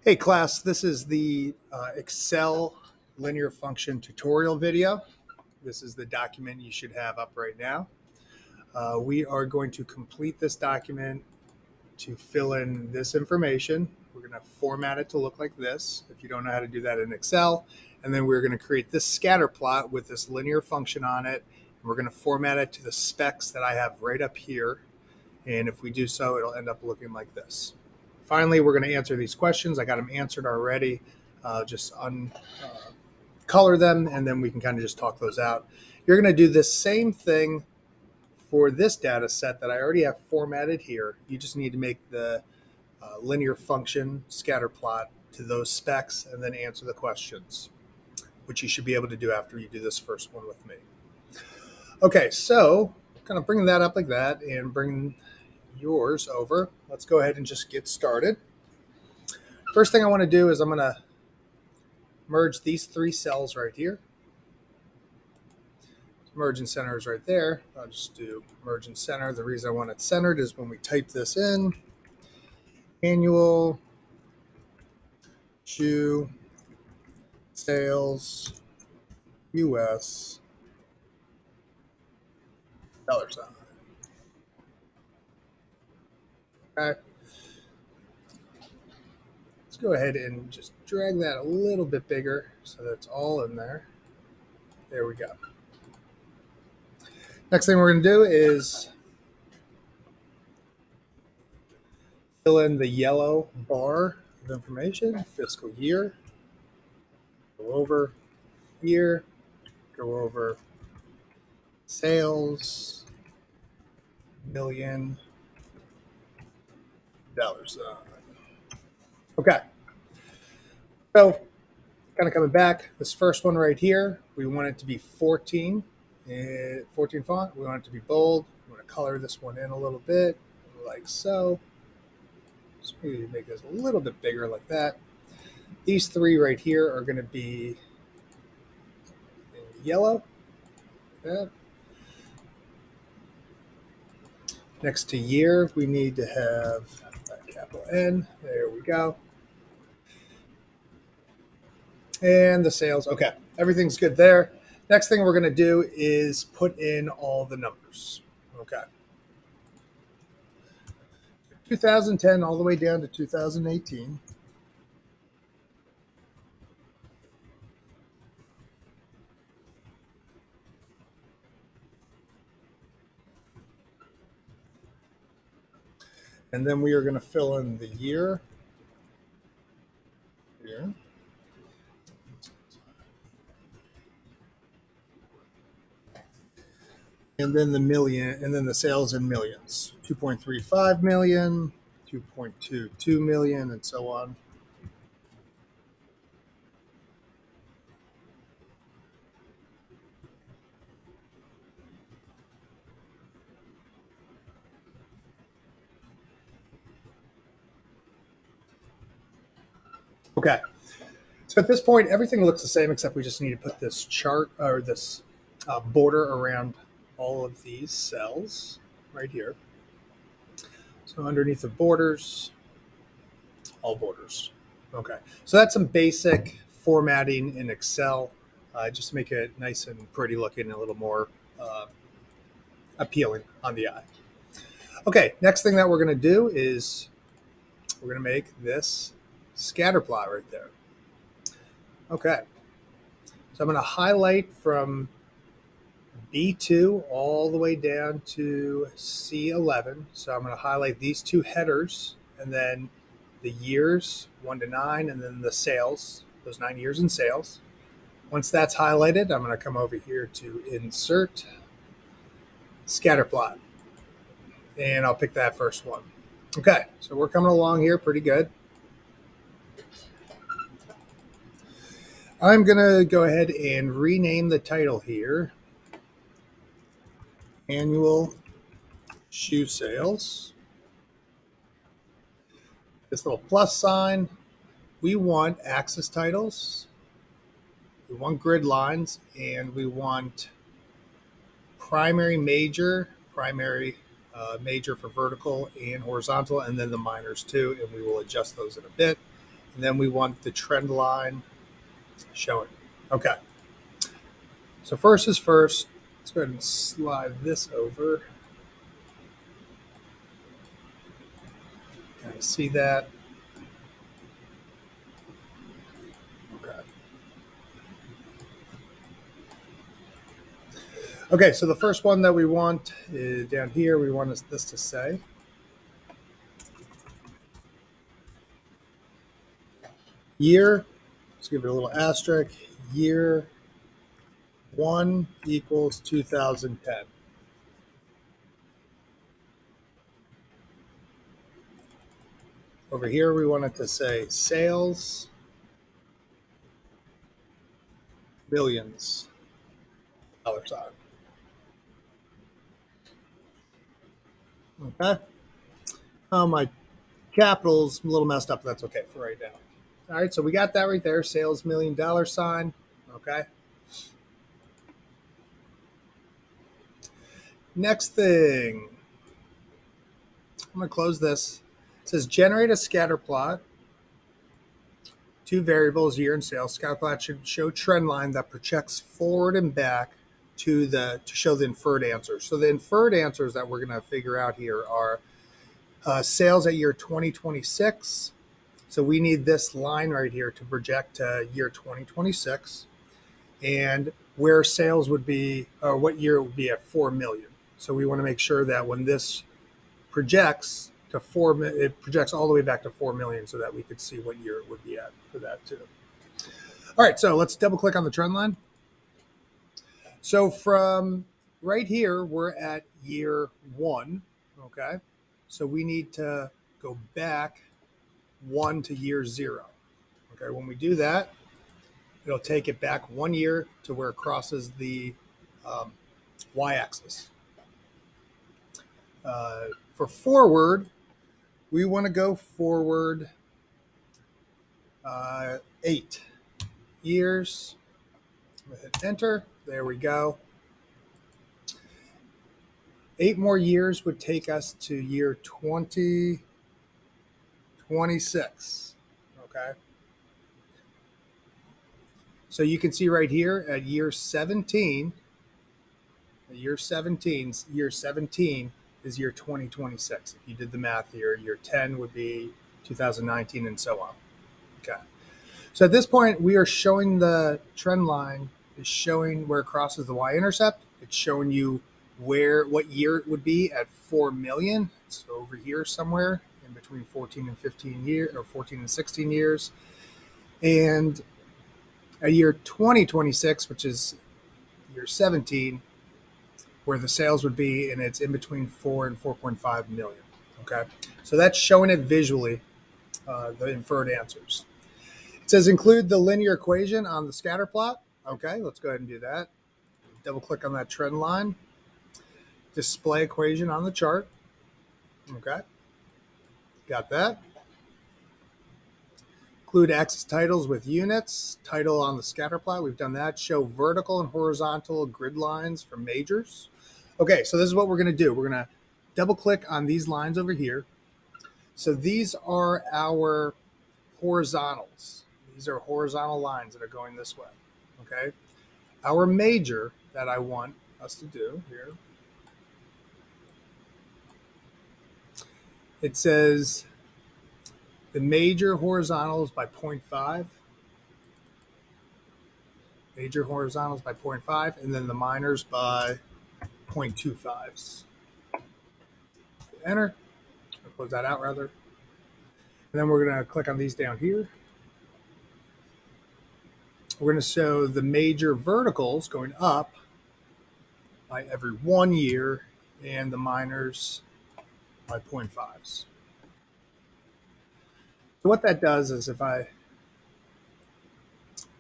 Hey class, this is the Excel linear function tutorial video. This is the document you should have up right now. We are going to complete this document to fill in this information. We're going to format it to look like this, if you don't know how to do that in Excel. And then we're going to create this scatter plot with this linear function on it. And we're going to format it to the specs that I have right up here. And if we do so, it'll end up looking like this. Finally, we're going to answer these questions. I got them answered already. Just color them, and then we can kind of just talk those out. You're going to do the same thing for this data set that I already have formatted here. You just need to make the linear function scatter plot to those specs and then answer the questions, which you should be able to do after you do this first one with me. Okay, so kind of bringing that up like that and bring yours over. Let's go ahead and just get started. First thing I want to do is I'm going to merge these three cells right here. Merge and center is right there. I'll just do merge and center. The reason I want it centered is when we type this in, annual shoe sales US $. Okay. Let's go ahead and just drag that a little bit bigger so that's all in there. There we go. Next thing we're going to do is fill in the yellow bar of information, fiscal year, go over year, go over sales, $1 million. Okay. So kind of coming back, this first one right here, we want it to be 14 font. We want it to be bold. We want to color this one in a little bit, like so. So maybe make this a little bit bigger like that. These three right here are going to be in yellow. Like that. Next to year, we need to have a capital N. There we go. And the sales. Okay, everything's good there. Next thing we're going to do is put in all the numbers. Okay. 2010 all the way down to 2018. And then we are going to fill in the year here. And then the million, and then the sales in millions, 2.35 million, 2.22 million, and so on. Okay. So at this point, everything looks the same, except we just need to put this chart or this border around all of these cells right here. So underneath the borders, all borders. Okay. So that's some basic formatting in Excel, just to make it nice and pretty looking and a little more appealing on the eye. Okay. Next thing that we're going to do is we're going to make this scatter plot right there. Okay. So I'm going to highlight from B2 all the way down to C11. So I'm going to highlight these two headers and then the years 1 to 9 and then the sales, those 9 years in sales. Once that's highlighted, I'm going to come over here to insert scatter plot and I'll pick that first one. Okay, so we're coming along here pretty good. I'm going to go ahead and rename the title here. Annual shoe sales. This little plus sign. We want axis titles. We want grid lines, and we want primary, major for vertical and horizontal, and then the minors too, and we will adjust those in a bit. And then we want the trend line showing. Okay. So first is first. Let's go ahead and slide this over. Kind of see that. Okay. Okay, so the first one that we want is down here. We want this to say year. Let's give it a little asterisk. Year 1 equals 2010. Over here, we want it to say sales millions dollar sign. Okay. My capital's a little messed up. But that's okay for right now. All right, so we got that right there. Sales $1 million sign. Okay. Next thing, I'm going to close this. It says generate a scatter plot. 2 variables, year and sales. Scatter plot should show trend line that projects forward and back to show the inferred answers. So the inferred answers that we're going to figure out here are sales at year 2026. So we need this line right here to project to year 2026, and where sales would be, or what year it would be at 4 million. So we want to make sure that when this projects to 4, it projects all the way back to 4 million, so that we could see what year it would be at for that too. All right, so let's double click on the trend line. So from right here, we're at year 1. Okay, so we need to go back 1 to year 0. Okay, when we do that, it'll take it back 1 year to where it crosses the y-axis. For forward, we want to go forward 8 years. Hit enter. There we go. 8 more years would take us to year 2026. Okay. So you can see right here at year 17, year 17 is year 2026. If you did the math here, year 10 would be 2019 and so on. Okay. So at this point, we are showing the trend line is showing where it crosses the y-intercept. It's showing you what year it would be at 4 million. It's over here somewhere in between 14 and 15 years, or 14 and 16 years. And a year 2026, which is year 17, where the sales would be, and it's in between 4 and 4.5 million. Okay. So that's showing it visually, the inferred answers. It says include the linear equation on the scatter plot. Okay, let's go ahead and do that. Double click on that trend line. Display equation on the chart. Okay, got that. Include axis titles with units. Title on the scatter plot. We've done that. Show vertical and horizontal grid lines for majors. Okay, so this is what we're going to do. We're going to double click on these lines over here. So these are our horizontals. These are horizontal lines that are going this way. Okay. Our major that I want us to do here, it says the major horizontals by 0.5. Major horizontals by 0.5, and then the minors by 0.25s. Enter. I'll close that out rather. And then we're going to click on these down here. We're going to show the major verticals going up by every 1 year and the minors by 0.5s. So what that does is, if I'm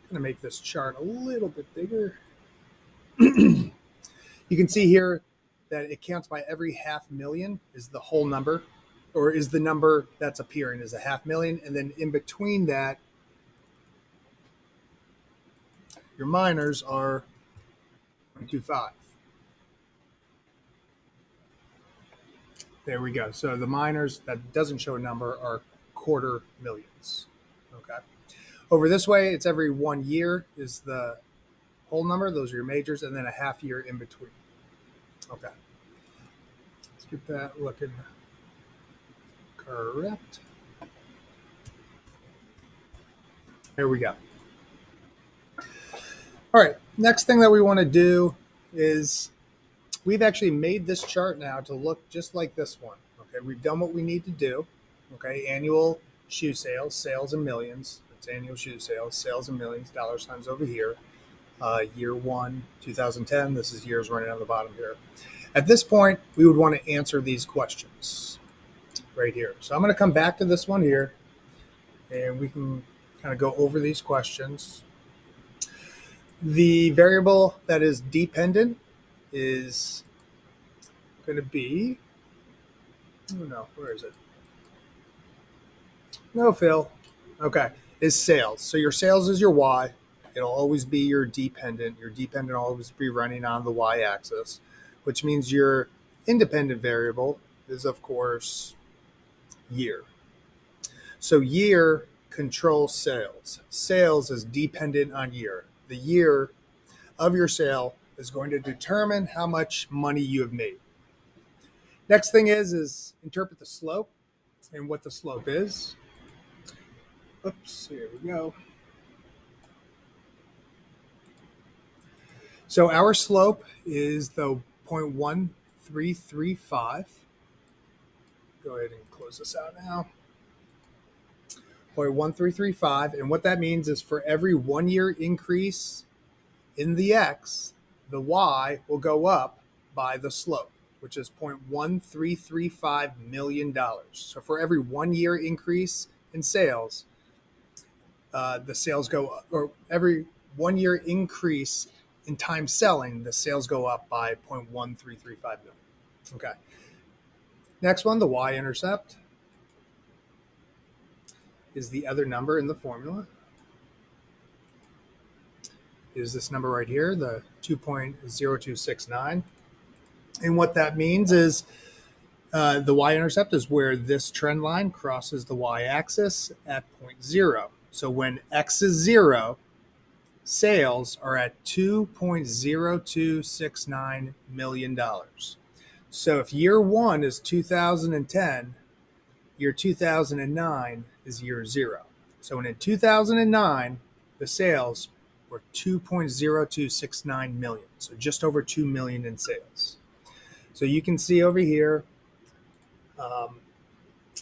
going to make this chart a little bit bigger, you can see here that it counts by every 500,000 is the whole number, or is the number that's appearing is a 500,000. And then in between that, your minors are 0.25. There we go. So the minors that doesn't show a number are quarter millions. Okay. Over this way, it's every 1 year is the whole number. Those are your majors, and then a half year in between. Okay. Let's get that looking correct. There we go. All right. Next thing that we want to do is we've actually made this chart now to look just like this one. Okay. We've done what we need to do. Okay. Annual shoe sales, sales in millions. It's annual shoe sales, sales in millions, dollar signs over here. Year one, 2010. This is years running on the bottom here. At this point, we would want to answer these questions right here. So I'm going to come back to this one here, and we can kind of go over these questions. The variable that is dependent is going to be, oh no, where is it? No, Phil. Okay, is sales. So your sales is your Y. It'll always be your dependent. Your dependent will always be running on the Y-axis, which means your independent variable is, of course, year. So year controls sales. Sales is dependent on year. The year of your sale is going to determine how much money you have made. Next thing is interpret the slope and what the slope is. Oops, here we go. So our slope is the 0.1335. Go ahead and close this out now. 0.1335. And what that means is for every 1 year increase in the X, the Y will go up by the slope, which is $0.1335 million. So for every 1 year increase in sales, the sales go up, or every 1 year increase in time selling, the sales go up by 0.1335 million. Okay. Next one, the y-intercept is the other number in the formula. Is this number right here, the 2.0269. And what that means is the y-intercept is where this trend line crosses the y-axis at 0.0. So when x is 0, sales are at $2.0269 million. So if year one is 2010, year 2009 is year 0. So when in 2009, the sales were 2.0269 million. So just over 2 million in sales. So you can see over here,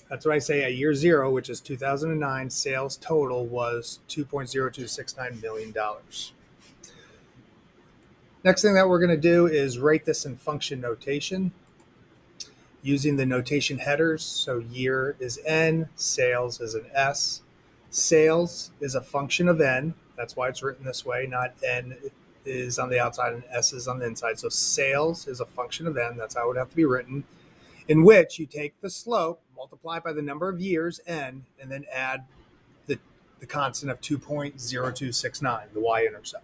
that's what I say at year 0, which is 2009, sales total was $2.0269 million. Next thing that we're going to do is write this in function notation using the notation headers. So year is N, sales is an S. Sales is a function of N. That's why it's written this way, not N is on the outside and S is on the inside. So sales is a function of N. That's how it would have to be written, in which you take the slope, multiply by the number of years, N, and then add the constant of 2.0269, the y-intercept.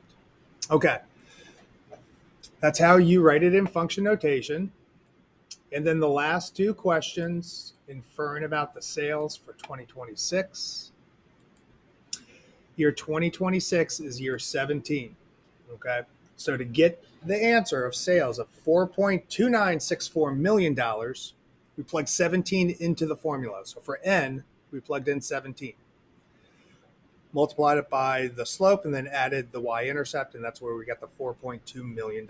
Okay. That's how you write it in function notation. And then the last two questions, inferring about the sales for 2026. Year 2026 is year 17. Okay. So to get the answer of sales of $4.2964 million, we plugged 17 into the formula. So for N, we plugged in 17. Multiplied it by the slope and then added the y-intercept, and that's where we got the $4.2 million.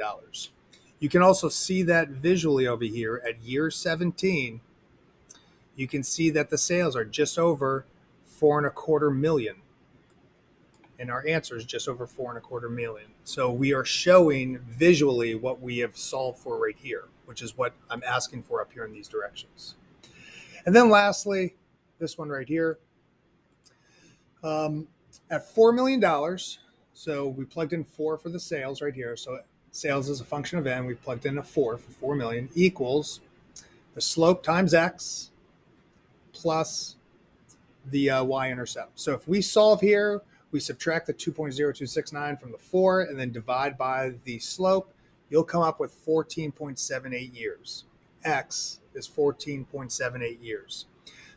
You can also see that visually over here at year 17. You can see that the sales are just over 4.25 million. And our answer is just over 4.25 million. So we are showing visually what we have solved for right here, which is what I'm asking for up here in these directions. And then lastly, this one right here. At $4 million, so we plugged in 4 for the sales right here. So sales is a function of N. We plugged in a 4 for 4 million equals the slope times X plus the y-intercept. So if we solve here, we subtract the 2.0269 from the 4 and then divide by the slope, you'll come up with 14.78 years. X is 14.78 years.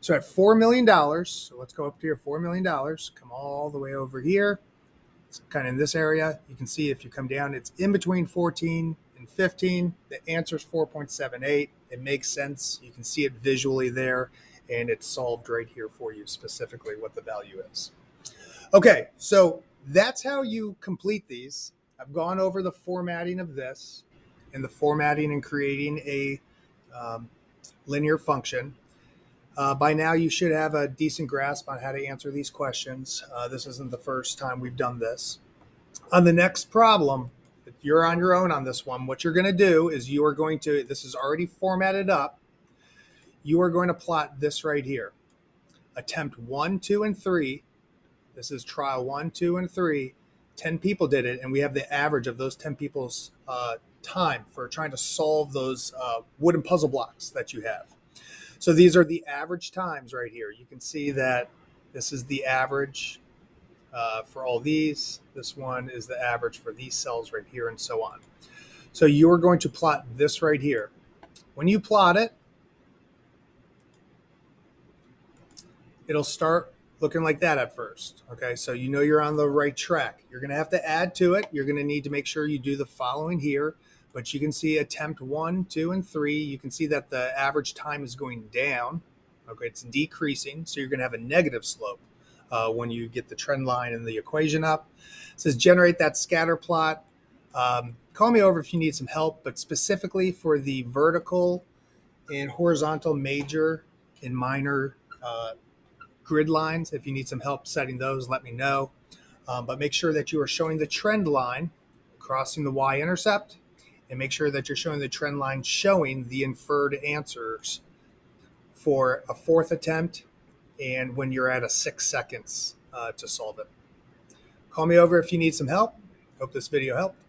So at $4 million, so let's go up to your $4 million, come all the way over here. It's kind of in this area. You can see if you come down, it's in between 14 and 15. The answer is 4.78. It makes sense. You can see it visually there, and it's solved right here for you specifically what the value is. Okay, so that's how you complete these. I've gone over the formatting of this and the formatting and creating a linear function. By now, you should have a decent grasp on how to answer these questions. This isn't the first time we've done this. On the next problem, if you're on your own on this one, what you're going to do is you are going to, this is already formatted up, you are going to plot this right here. Attempt 1, 2, and 3. This is trial 1, 2, and 3. 10 people did it, and we have the average of those 10 people's time for trying to solve those wooden puzzle blocks that you have. So these are the average times right here. You can see that this is the average for all these. This one is the average for these cells right here, and so on. So you're going to plot this right here. When you plot it, it'll start looking like that at first. Okay, so you know you're on the right track. You're going to have to add to it. You're going to need to make sure you do the following here. But you can see attempt 1, 2, and 3. You can see that the average time is going down. Okay, it's decreasing. So you're going to have a negative slope when you get the trend line and the equation up. It says generate that scatter plot. Call me over if you need some help, but specifically for the vertical and horizontal major and minor grid lines, if you need some help setting those, let me know. But make sure that you are showing the trend line crossing the y-intercept, and make sure that you're showing the trend line showing the inferred answers for a fourth attempt and when you're at a 6 seconds to solve it. Call me over if you need some help. Hope this video helped.